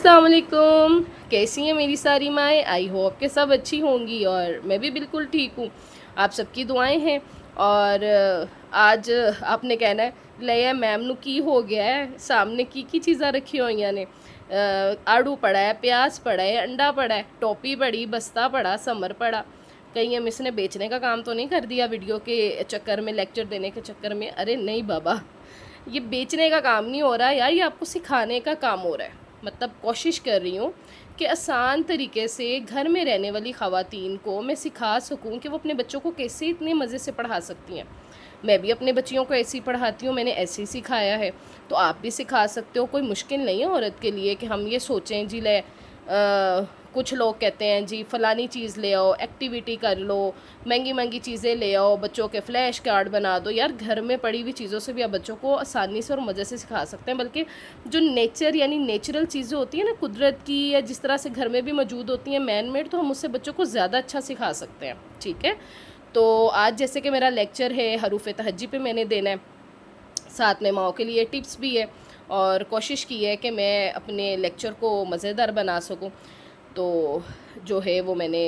अस्सलाम वालेकुम। कैसी हैं मेरी सारी माएँ? आई होप कि सब अच्छी होंगी और मैं भी बिल्कुल ठीक हूँ। आप सबकी दुआएं हैं। और आज आपने कहना है ले मैम नू की हो गया है, सामने की चीज़ां रखी हुई ने। आड़ू पड़ा है, प्याज पड़ा है, अंडा पड़ा है, टोपी पड़ी, बस्ता पड़ा, समर पड़ा। कहीं हम इसने बेचने का काम तो नहीं कर दिया वीडियो के चक्कर में, लेक्चर देने के चक्कर में? अरे नहीं बाबा, ये बेचने का काम नहीं हो रहा यार, ये आपको सिखाने का काम हो रहा है। मतलब कोशिश कर रही हूँ कि आसान तरीके से घर में रहने वाली ख़वातीन को मैं सिखा सकूँ कि वो अपने बच्चों को कैसे इतने मज़े से पढ़ा सकती हैं। मैं भी अपने बच्चियों को ऐसे ही पढ़ाती हूँ, मैंने ऐसे ही सिखाया है, तो आप भी सिखा सकते हो। कोई मुश्किल नहीं है औरत के लिए कि हम ये सोचें जी ले कुछ लोग कहते हैं जी फ़लानी चीज़ ले आओ, एक्टिविटी कर लो, महंगी महंगी चीज़ें ले आओ, बच्चों के फ़्लैश कार्ड बना दो। यार घर में पड़ी हुई चीज़ों से भी आप बच्चों को आसानी से और मज़े से सिखा सकते हैं। बल्कि जो नेचर यानी नेचुरल चीज़ें होती हैं ना, कुदरत की, या जिस तरह से घर में भी मौजूद होती हैं मैन मेड, तो हम उससे बच्चों को ज़्यादा अच्छा सिखा सकते हैं। ठीक है, तो आज जैसे कि मेरा लेक्चर है हरूफ तहज्जी पे मैंने देना है, साथ में माओ के लिए टिप्स भी है, और कोशिश की है कि मैं अपने लेक्चर को मज़ेदार बना सकूं। तो जो है वो मैंने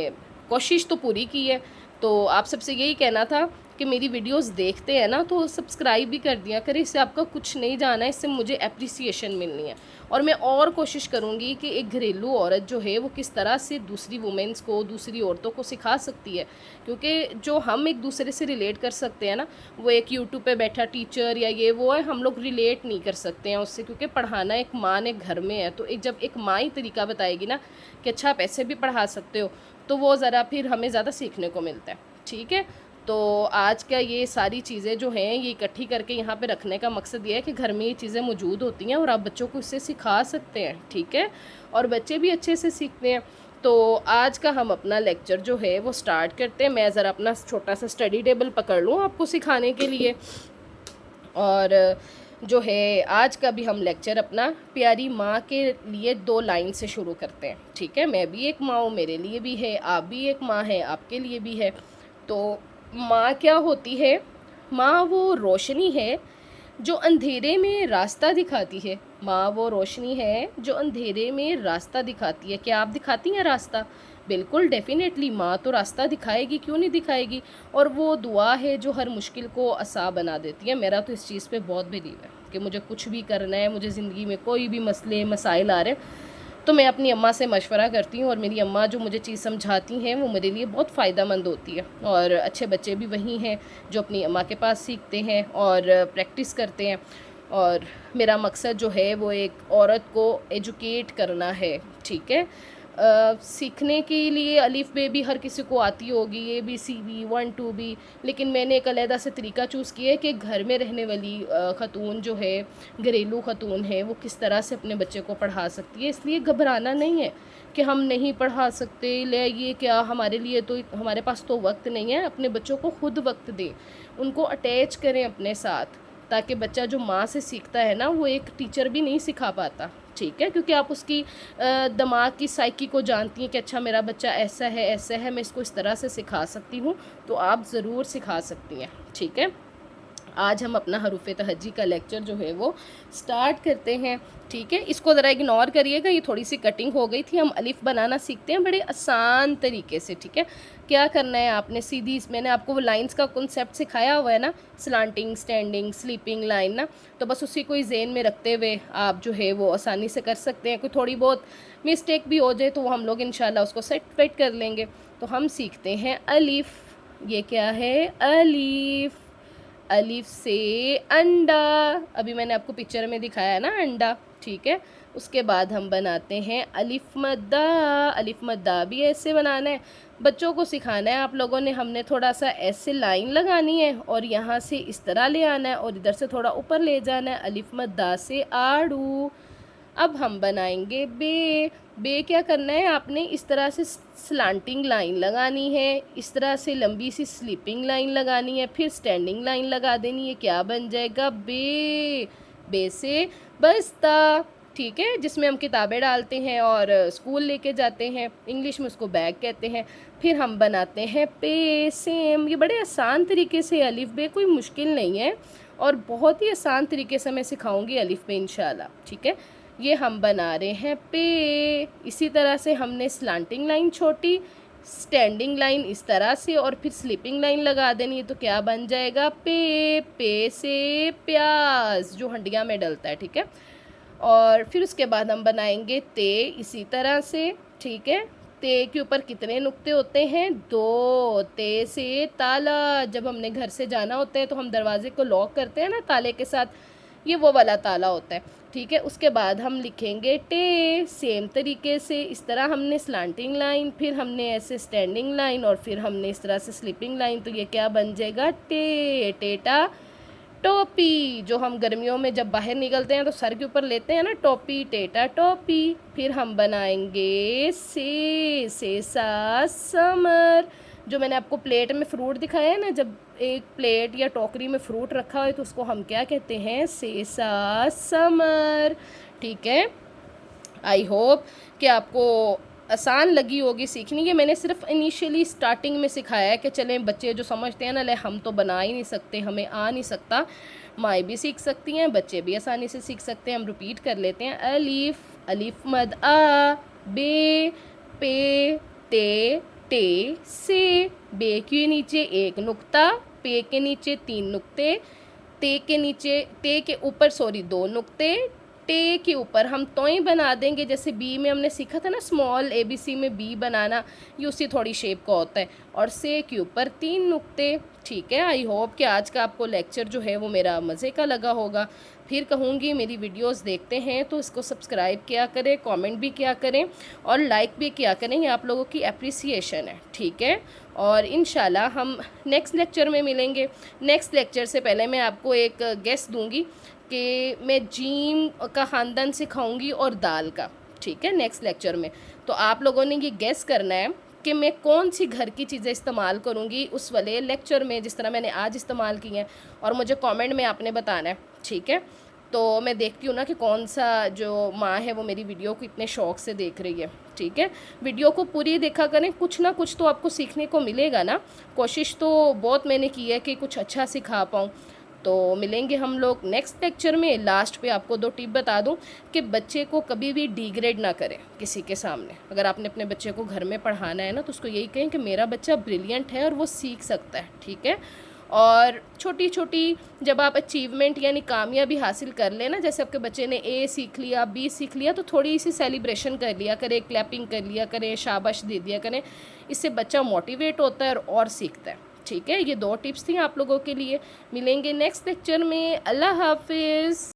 कोशिश तो पूरी की है। तो आप सबसे यही कहना था कि मेरी वीडियोस देखते हैं ना तो सब्सक्राइब भी कर दिया करें, इससे आपका कुछ नहीं जाना है, इससे मुझे एप्रिसिएशन मिलनी है। और मैं और कोशिश करूँगी कि एक घरेलू औरत जो है वो किस तरह से दूसरी वुमेंस को, दूसरी औरतों को सिखा सकती है। क्योंकि जो हम एक दूसरे से रिलेट कर सकते हैं ना, वो एक यूट्यूब पे बैठा टीचर या ये वो है, हम लोग रिलेट नहीं कर सकते हैं उससे। क्योंकि पढ़ाना एक माँ ने घर में है, तो एक जब एक माँ ही तरीका बताएगी ना कि अच्छा आप ऐसे भी पढ़ा सकते हो, तो वो ज़रा फिर हमें ज़्यादा सीखने को मिलता है। ठीक है, तो आज का ये सारी चीज़ें जो हैं ये इकट्ठी करके यहाँ पे रखने का मकसद ये है कि घर में ये चीज़ें मौजूद होती हैं और आप बच्चों को इससे सिखा सकते हैं। ठीक है, और बच्चे भी अच्छे से सीखते हैं। तो आज का हम अपना लेक्चर जो है वो स्टार्ट करते हैं। मैं ज़रा अपना छोटा सा स्टडी टेबल पकड़ लूँ आपको सिखाने के लिए। और जो है आज का भी हम लेक्चर अपना प्यारी माँ के लिए 2 लाइन से शुरू करते हैं। ठीक है, मैं भी एक माँ हूँ, मेरे लिए भी है, आप भी एक माँ है, आपके लिए भी है। तो माँ क्या होती है? माँ वो रोशनी है जो अंधेरे में रास्ता दिखाती है। माँ वो रोशनी है जो अंधेरे में रास्ता दिखाती है। क्या आप दिखाती हैं रास्ता? बिल्कुल, डेफिनेटली माँ तो रास्ता दिखाएगी, क्यों नहीं दिखाएगी। और वो दुआ है जो हर मुश्किल को आसान बना देती है। मेरा तो इस चीज़ पे बहुत बिलीव है कि मुझे कुछ भी करना है, मुझे ज़िंदगी में कोई भी मसले मसाइल आ रहे हैं तो मैं अपनी अम्मा से मशवरा करती हूँ, और मेरी अम्मा जो मुझे चीज़ समझाती हैं वो मेरे लिए बहुत फ़ायदेमंद होती है। और अच्छे बच्चे भी वही हैं जो अपनी अम्मा के पास सीखते हैं और प्रैक्टिस करते हैं। और मेरा मकसद जो है वो एक औरत को एजुकेट करना है। ठीक है, सीखने के लिए अलिफ बे भी हर किसी को आती होगी, ABCD 1 2 भी, लेकिन मैंने एक अलहदा से तरीका चूज़ किया है कि घर में रहने वाली ख़तून जो है, घरेलू ख़तून है, वो किस तरह से अपने बच्चे को पढ़ा सकती है। इसलिए घबराना नहीं है कि हम नहीं पढ़ा सकते, ले ये क्या, हमारे लिए तो हमारे पास तो वक्त नहीं है। अपने बच्चों को खुद वक्त दें, उनको अटैच करें अपने साथ, ताकि बच्चा जो माँ से सीखता है ना वो एक टीचर भी नहीं सिखा पाता। ठीक है, क्योंकि आप उसकी दिमाग की साइकी को जानती हैं कि अच्छा मेरा बच्चा ऐसा है, ऐसा है, मैं इसको इस तरह से सिखा सकती हूँ, तो आप ज़रूर सिखा सकती हैं। ठीक है, आज हम अपना हरूफ तहज्जी का लेक्चर जो है वो स्टार्ट करते हैं। ठीक है, इसको ज़रा इग्नोर करिएगा, ये थोड़ी सी कटिंग हो गई थी। हम अलिफ बनाना सीखते हैं बड़े आसान तरीके से। ठीक है, क्या करना है आपने, सीधी, मैंने आपको वो लाइंस का कॉन्सेप्ट सिखाया हुआ है ना, स्लांटिंग, स्टैंडिंग, स्लीपिंग लाइन ना, तो बस उसी को ही ज़हन में रखते हुए आप जो है वो आसानी से कर सकते हैं। कोई थोड़ी बहुत मिस्टेक भी हो जाए तो हम लोग इंशाल्लाह उसको सेट वेट कर लेंगे। तो हम सीखते हैं अलिफ। ये क्या है? अलिफ। अलिफ से अंडा, अभी मैंने आपको पिक्चर में दिखाया है ना अंडा। ठीक है, उसके बाद हम बनाते हैं अलिफ मद्दा। अलिफ मद्दा भी ऐसे बनाना है, बच्चों को सिखाना है आप लोगों ने। हमने थोड़ा सा ऐसे लाइन लगानी है और यहाँ से इस तरह ले आना है और इधर से थोड़ा ऊपर ले जाना है। अलिफ मद्दा से आड़ू। अब हम बनाएंगे बे। बे क्या करना है आपने, इस तरह से स्लांटिंग लाइन लगानी है, इस तरह से लंबी सी स्लीपिंग लाइन लगानी है, फिर स्टैंडिंग लाइन लगा देनी है। क्या बन जाएगा? बे। बे से बस्ता। ठीक है, जिसमें हम किताबें डालते हैं और स्कूल लेके जाते हैं, इंग्लिश में उसको बैग कहते हैं। फिर हम बनाते हैं पे। सेम, ये बड़े आसान तरीके से अलिफ बे, कोई मुश्किल नहीं है, और बहुत ही आसान तरीके से मैं सिखाऊंगी अलिफ बे इंशाल्लाह। ठीक है, ये हम बना रहे हैं पे। इसी तरह से हमने स्लांटिंग लाइन छोटी, स्टैंडिंग लाइन इस तरह से और फिर स्लीपिंग लाइन लगा देनी है, तो क्या बन जाएगा पे से प्याज जो हंडिया में डलता है, ठीक है। और फिर उसके बाद हम बनाएंगे ते इसी तरह से, ठीक है। ते के ऊपर कितने नुक्ते होते हैं, 2। ते से ताला, जब हमने घर से जाना होता है तो हम दरवाजे को लॉक करते हैं ना ताले के साथ, ये वो वाला ताला होता है, ठीक है। उसके बाद हम लिखेंगे टे, सेम तरीके से इस तरह हमने स्लांटिंग लाइन, फिर हमने ऐसे स्टैंडिंग लाइन और फिर हमने इस तरह से स्लीपिंग लाइन, तो ये क्या बन जाएगा टे, टेटा टोपी। जो हम गर्मियों में जब बाहर निकलते हैं तो सर के ऊपर लेते हैं ना टोपी, टेटा टोपी। फिर हम बनाएंगे से सा समर। जो मैंने आपको प्लेट में फ्रूट दिखाया है ना, जब एक प्लेट या टोकरी में फ्रूट रखा है तो उसको हम क्या कहते हैं, से सा समर, ठीक है। आई होप कि आपको आसान लगी होगी सीखनी। ये मैंने सिर्फ इनिशियली स्टार्टिंग में सिखाया है कि चलें बच्चे जो समझते हैं ना, ले हम तो बना ही नहीं सकते, हमें आ नहीं सकता, माएँ भी सीख सकती हैं, बच्चे भी आसानी से सीख सकते हैं। हम रिपीट कर लेते हैं, अलीफ, अलीफ मद आ, बे, पे, टे से। बे के नीचे एक नुक्ता, पे के नीचे 3 नुक्ते, ते के ऊपर 2 नुक्ते, टे के ऊपर हम तोई बना देंगे। जैसे बी में हमने सीखा था ना स्मॉल ABC में बी बनाना, ये उसी थोड़ी शेप का होता है। और से के ऊपर 3 नुक्ते, ठीक है। आई होप कि आज का आपको लेक्चर जो है वो मेरा मज़े का लगा होगा। फिर कहूँगी मेरी वीडियोस देखते हैं तो इसको सब्सक्राइब किया करें, कमेंट भी किया करें और लाइक भी किया करें, ये आप लोगों की अप्रिसिएशन है, ठीक है। और इंशाल्लाह हम नेक्स्ट लेक्चर में मिलेंगे। नेक्स्ट लेक्चर से पहले मैं आपको एक गेस दूंगी कि मैं जीम का ख़ानदान सिखाऊंगी और दाल का, ठीक है, नेक्स्ट लेक्चर में। तो आप लोगों ने ये गेस करना है कि मैं कौन सी घर की चीज़ें इस्तेमाल करूँगी उस वाले लेक्चर में, जिस तरह मैंने आज इस्तेमाल की हैं, और मुझे कमेंट में आपने बताना है, ठीक है। तो मैं देखती हूँ ना कि कौन सा जो माँ है वो मेरी वीडियो को इतने शौक़ से देख रही है, ठीक है। वीडियो को पूरी देखा करें, कुछ ना कुछ तो आपको सीखने को मिलेगा ना। कोशिश तो बहुत मैंने की है कि कुछ अच्छा सिखा पाऊँ। तो मिलेंगे हम लोग नेक्स्ट लेक्चर में। लास्ट पे आपको 2 टिप बता दूं कि बच्चे को कभी भी डिग्रेड ना करें किसी के सामने। अगर आपने अपने बच्चे को घर में पढ़ाना है ना, तो उसको यही कहें कि मेरा बच्चा ब्रिलियंट है और वो सीख सकता है, ठीक है। और छोटी छोटी जब आप अचीवमेंट यानी कामयाबी हासिल कर लेना, जैसे आपके बच्चे ने A सीख लिया, B सीख लिया, तो थोड़ी सी सेलिब्रेशन कर लिया करें, क्लैपिंग कर लिया करें, शाबाश दे दिया करें। इससे बच्चा मोटिवेट होता है और सीखता है, ठीक है। ये 2 टिप्स थी आप लोगों के लिए। मिलेंगे नेक्स्ट लेक्चर में। अल्लाह हाफिज़।